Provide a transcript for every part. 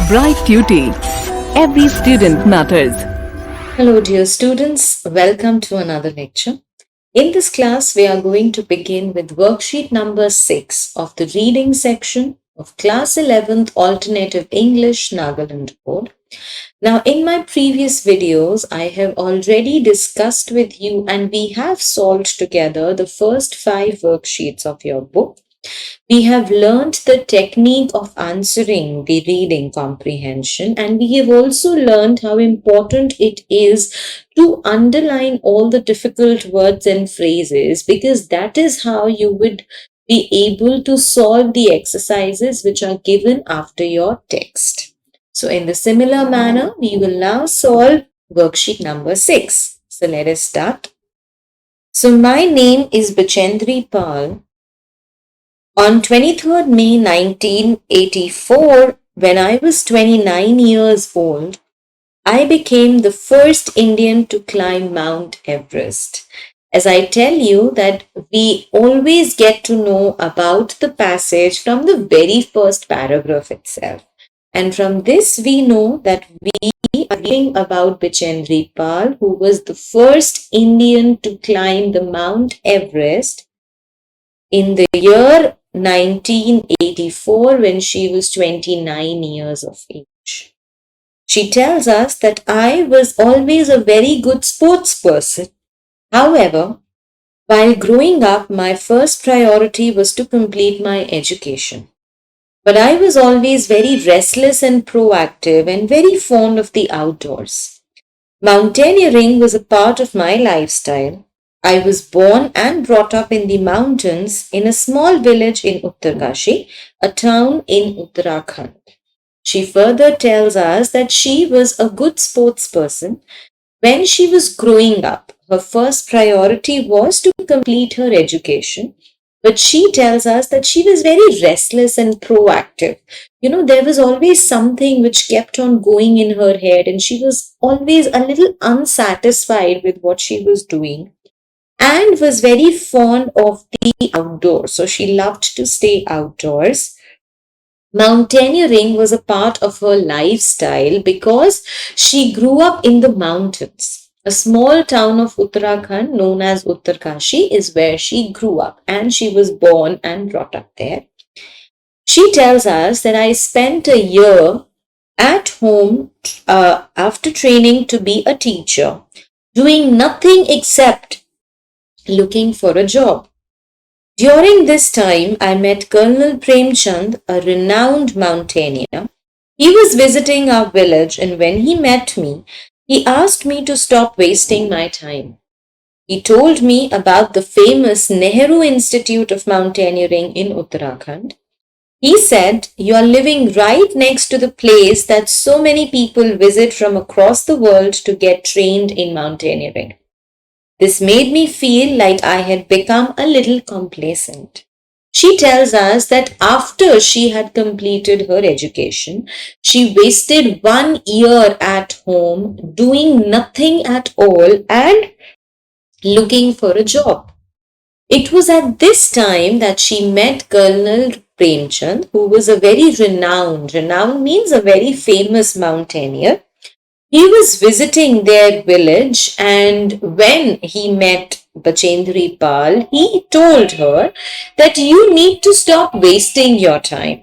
Bright Tuty. Every student matters. Hello dear students, welcome to another lecture. In this class, we are going to begin with worksheet number 6 of the reading section of class 11th Alternative English Nagaland Board. Now, in my previous videos, I have already discussed with you and we have solved together the first 5 worksheets of your book. We have learned the technique of answering the reading comprehension, and we have also learned how important it is to underline all the difficult words and phrases, because that is how you would be able to solve the exercises which are given after your text. So in the similar manner, we will now solve worksheet number 6. So let us start. So my name is Bachendri Pal. On 23rd May 1984, when I was 29 years old, I became the first Indian to climb Mount Everest. As I tell you that we always get to know about the passage from the very first paragraph itself. And from this we know that we are reading about Bachendri Pal, who was the first Indian to climb the Mount Everest in the year 1984 when she was 29 years of age. She tells us that I was always a very good sports person. However, while growing up, my first priority was to complete my education. But I was always very restless and proactive and very fond of the outdoors. Mountaineering was a part of my lifestyle. I was born and brought up in the mountains in a small village in Uttarkashi, a town in Uttarakhand. She further tells us that she was a good sports person. When she was growing up, her first priority was to complete her education. But she tells us that she was very restless and proactive. There was always something which kept on going in her head, and she was always a little unsatisfied with what she was doing, and was very fond of the outdoors. So she loved to stay outdoors. Mountaineering was a part of her lifestyle because she grew up in the mountains. A small town of Uttarakhand known as Uttarkashi is where she grew up, and she was born and brought up there. She tells us that I spent a year at home after training to be a teacher, doing nothing except looking for a job. During this time, I met Colonel Premchand, a renowned mountaineer. He was visiting our village, and when he met me, he asked me to stop wasting my time. He told me about the famous Nehru Institute of Mountaineering in Uttarakhand. He said, "You are living right next to the place that so many people visit from across the world to get trained in mountaineering." This made me feel like I had become a little complacent. She tells us that after she had completed her education, she wasted 1 year at home doing nothing at all and looking for a job. It was at this time that she met Colonel Premchand, who was a very renowned means a very famous mountaineer. He was visiting their village, and when he met Bachendri Pal, he told her that you need to stop wasting your time.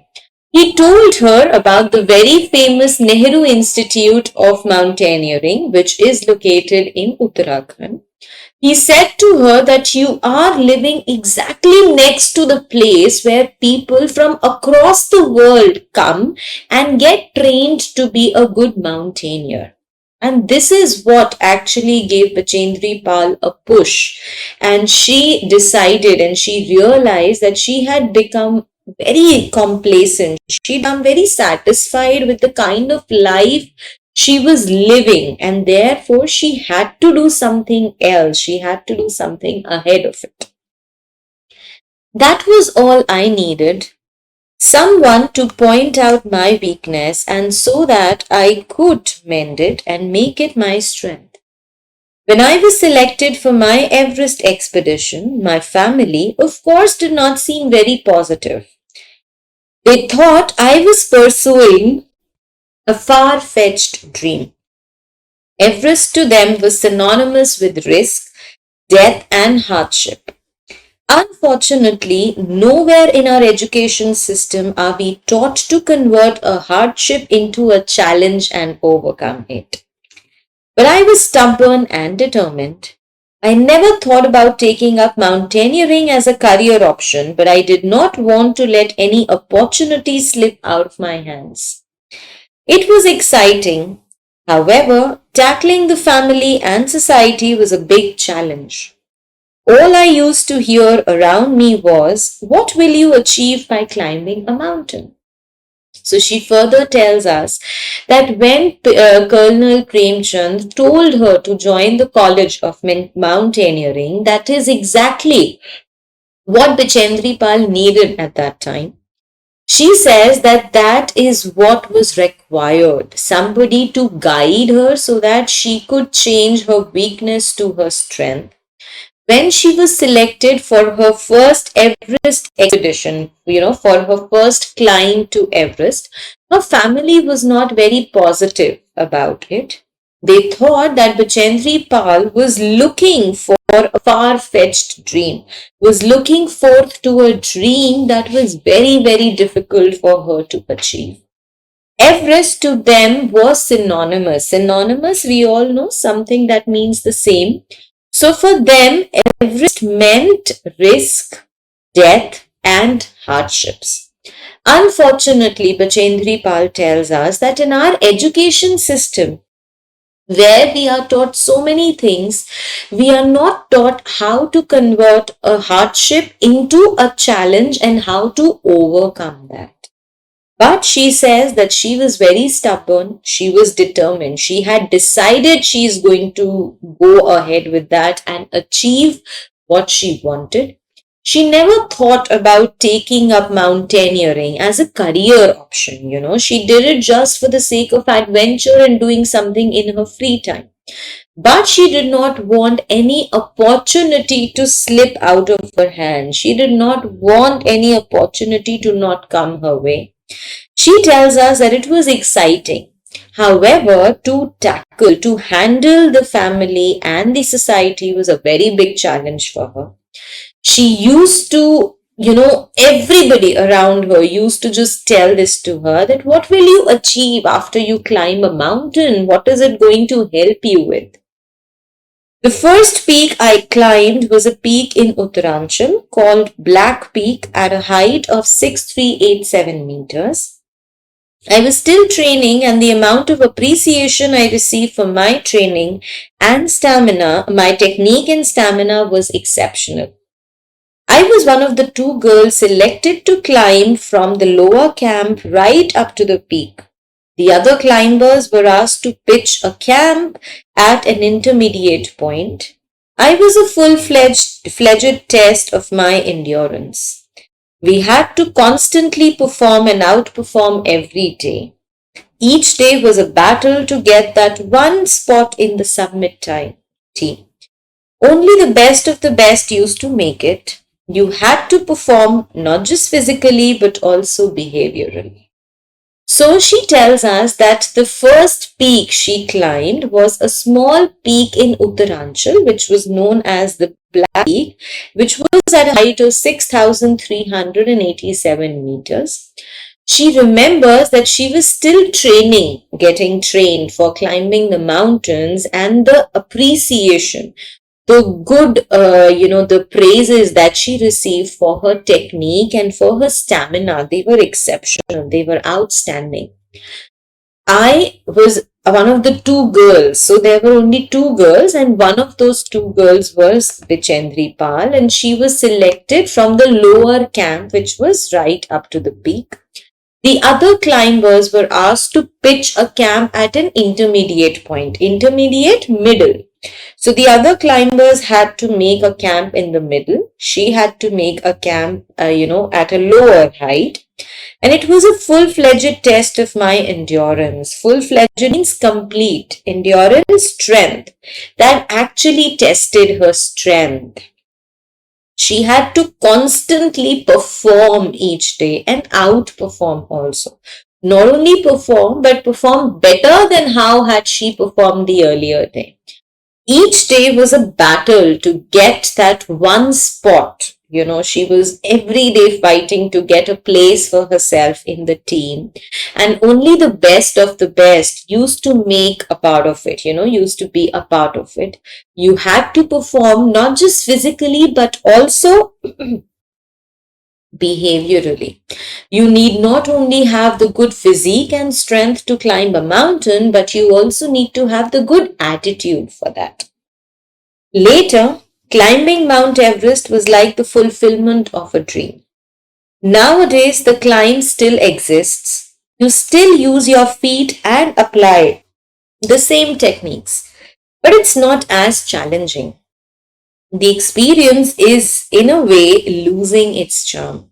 He told her about the very famous Nehru Institute of Mountaineering, which is located in Uttarakhand. He said to her that you are living exactly next to the place where people from across the world come and get trained to be a good mountaineer. And this is what actually gave Bachendri Pal a push. And she decided and she realized that she had become very complacent. She'd become very satisfied with the kind of life she was living, and therefore she had to do something else. She had to do something ahead of it. That was all I needed. Someone to point out my weakness, and so that I could mend it and make it my strength. When I was selected for my Everest expedition, my family, of course, did not seem very positive. They thought I was pursuing a far-fetched dream. Everest to them was synonymous with risk, death, and hardship. Unfortunately, nowhere in our education system are we taught to convert a hardship into a challenge and overcome it. But I was stubborn and determined. I never thought about taking up mountaineering as a career option, but I did not want to let any opportunity slip out of my hands. It was exciting. However, tackling the family and society was a big challenge. All I used to hear around me was, "What will you achieve by climbing a mountain?" So she further tells us that when Colonel Premchand told her to join the College of Mountaineering, that is exactly what Bichendri Pal needed at that time. She says that that is what was required, somebody to guide her so that she could change her weakness to her strength. When she was selected for her first Everest expedition, for her first climb to Everest, her family was not very positive about it. They thought that Bachendri Pal was looking for a far-fetched dream, was looking forth to a dream that was very, very difficult for her to achieve. Everest to them was synonymous. Synonymous, we all know, something that means the same. So for them, Everest meant risk, death, and hardships. Unfortunately, Bachendri Pal tells us that in our education system, where we are taught so many things, we are not taught how to convert a hardship into a challenge and how to overcome that. But she says that she was very stubborn, she was determined, she had decided she is going to go ahead with that and achieve what she wanted. She never thought about taking up mountaineering as a career option, She did it just for the sake of adventure and doing something in her free time. But she did not want any opportunity to slip out of her hand. She did not want any opportunity to not come her way. She tells us that it was exciting. However, to handle the family and the society was a very big challenge for her. She used to, everybody around her used to just tell this to her, that what will you achieve after you climb a mountain? What is it going to help you with? The first peak I climbed was a peak in Uttaranchal called Black Peak at a height of 6387 meters. I was still training, and the amount of appreciation I received for my training and stamina, my technique and stamina, was exceptional. I was one of the 2 girls selected to climb from the lower camp right up to the peak. The other climbers were asked to pitch a camp at an intermediate point. I was a full-fledged test of my endurance. We had to constantly perform and outperform every day. Each day was a battle to get that one spot in the summit team. Only the best of the best used to make it. You had to perform not just physically but also behaviorally. So she tells us that the first peak she climbed was a small peak in Uttaranchal, which was known as the Black Peak, which was at a height of 6,387 meters. She remembers that she was still getting trained for climbing the mountains, and the appreciation, the good, the praises that she received for her technique and for her stamina, they were exceptional. They were outstanding. I was one of the 2 girls. So there were only 2 girls, and one of those 2 girls was Bichendri Pal, and she was selected from the lower camp, which was right up to the peak. The other climbers were asked to pitch a camp at an intermediate point, intermediate middle. So the other climbers had to make a camp in the middle. She had to make a camp, at a lower height. And it was a full-fledged test of my endurance. Full-fledged means complete. Endurance, strength. That actually tested her strength. She had to constantly perform each day and outperform also. not only perform, but perform better than how had she performed the earlier day. Each day was a battle to get that one spot. She was every day fighting to get a place for herself in the team. And only the best of the best used to make a part of it, used to be a part of it. You had to perform not just physically, but also behaviorally. You need not only have the good physique and strength to climb a mountain, but you also need to have the good attitude for that. Later, climbing Mount Everest was like the fulfillment of a dream. Nowadays, the climb still exists. You still use your feet and apply the same techniques, but it's not as challenging. The experience is, in a way, losing its charm.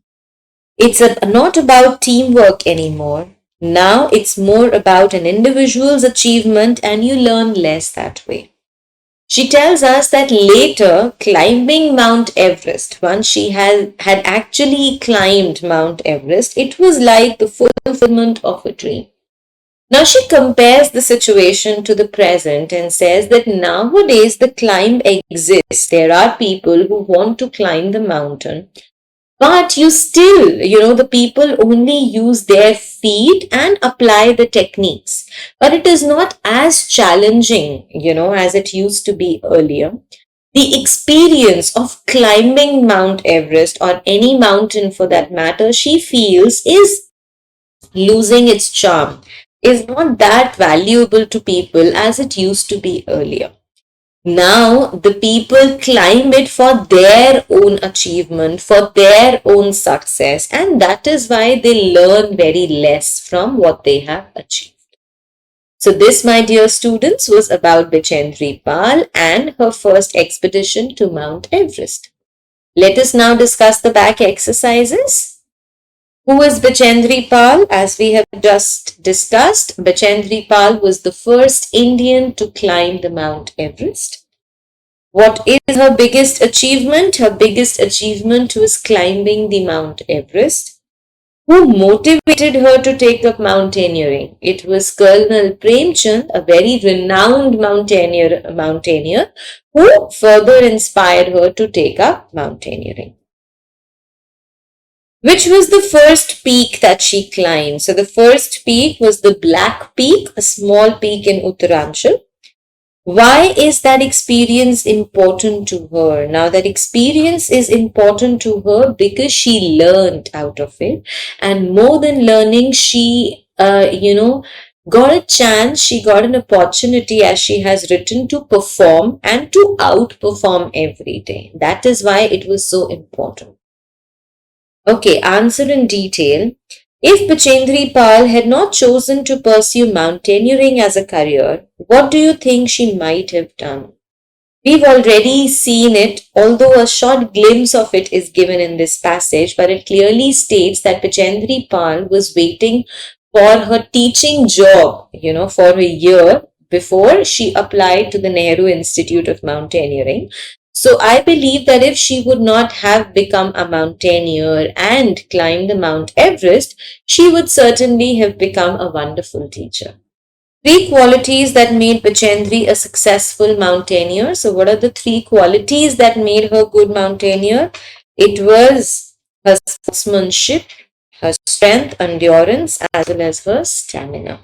It's not about teamwork anymore. Now it's more about an individual's achievement, and you learn less that way. She tells us that later, climbing Mount Everest, once she had actually climbed Mount Everest, it was like the fulfillment of a dream. Now she compares the situation to the present and says that nowadays the climb exists. There are people who want to climb the mountain, but you still, the people only use their feet and apply the techniques. But it is not as challenging, as it used to be earlier. The experience of climbing Mount Everest or any mountain for that matter, she feels is losing its charm, is not that valuable to people as it used to be earlier. Now the people climb it for their own achievement, for their own success, and that is why they learn very less from what they have achieved. So this, my dear students, was about Bichendri Pal and her first expedition to Mount Everest. Let us now discuss the back exercises. Who is Bichendri Pal? As we have just discussed, Bichendri Pal was the first Indian to climb the Mount Everest. What is her biggest achievement? Her biggest achievement was climbing the Mount Everest. Who motivated her to take up mountaineering? It was Colonel Premchand, a very renowned mountaineer who further inspired her to take up mountaineering. Which was the first peak that she climbed? So the first peak was the Black Peak, a small peak in Uttaranchal. Why is that experience important to her? Now that experience is important to her because she learned out of it, and more than learning, she, got a chance, she got an opportunity, as she has written, to perform and to outperform every day. That is why it was so important. Okay, answer in detail. If Bichendri Pal had not chosen to pursue mountaineering as a career, what do you think she might have done? We've already seen it, although a short glimpse of it is given in this passage, but it clearly states that Bichendri Pal was waiting for her teaching job, for a year before she applied to the Nehru Institute of Mountaineering. So I believe that if she would not have become a mountaineer and climbed the Mount Everest, she would certainly have become a wonderful teacher. Three qualities that made Bichendri a successful mountaineer. So what are the three qualities that made her good mountaineer? It was her sportsmanship, her strength, endurance, as well as her stamina.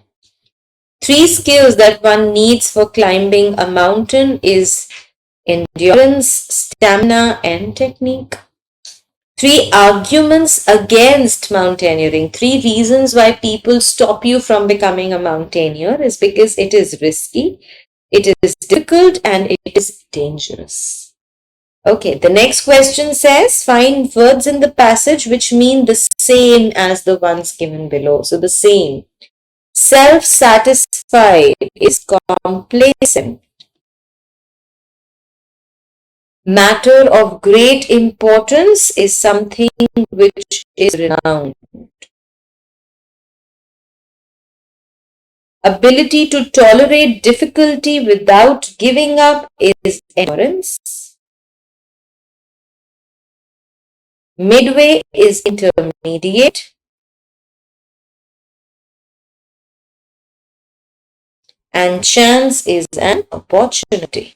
Three skills that one needs for climbing a mountain is endurance, stamina, and technique. Three arguments against mountaineering. Three reasons why people stop you from becoming a mountaineer is because it is risky, it is difficult, and it is dangerous. Okay, the next question says find words in the passage which mean the same as the ones given below. So the same. Self-satisfied is complacent. Matter of great importance is something which is renowned. Ability to tolerate difficulty without giving up is endurance. Midway is intermediate. and chance is an opportunity.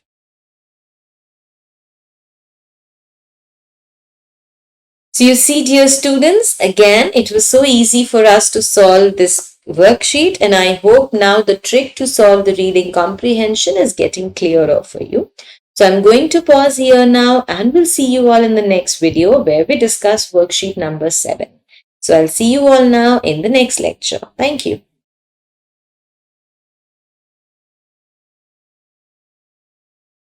So you see, dear students, again, it was so easy for us to solve this worksheet, and I hope now the trick to solve the reading comprehension is getting clearer for you. So I'm going to pause here now, and we'll see you all in the next video where we discuss worksheet number 7. So I'll see you all now in the next lecture. Thank you.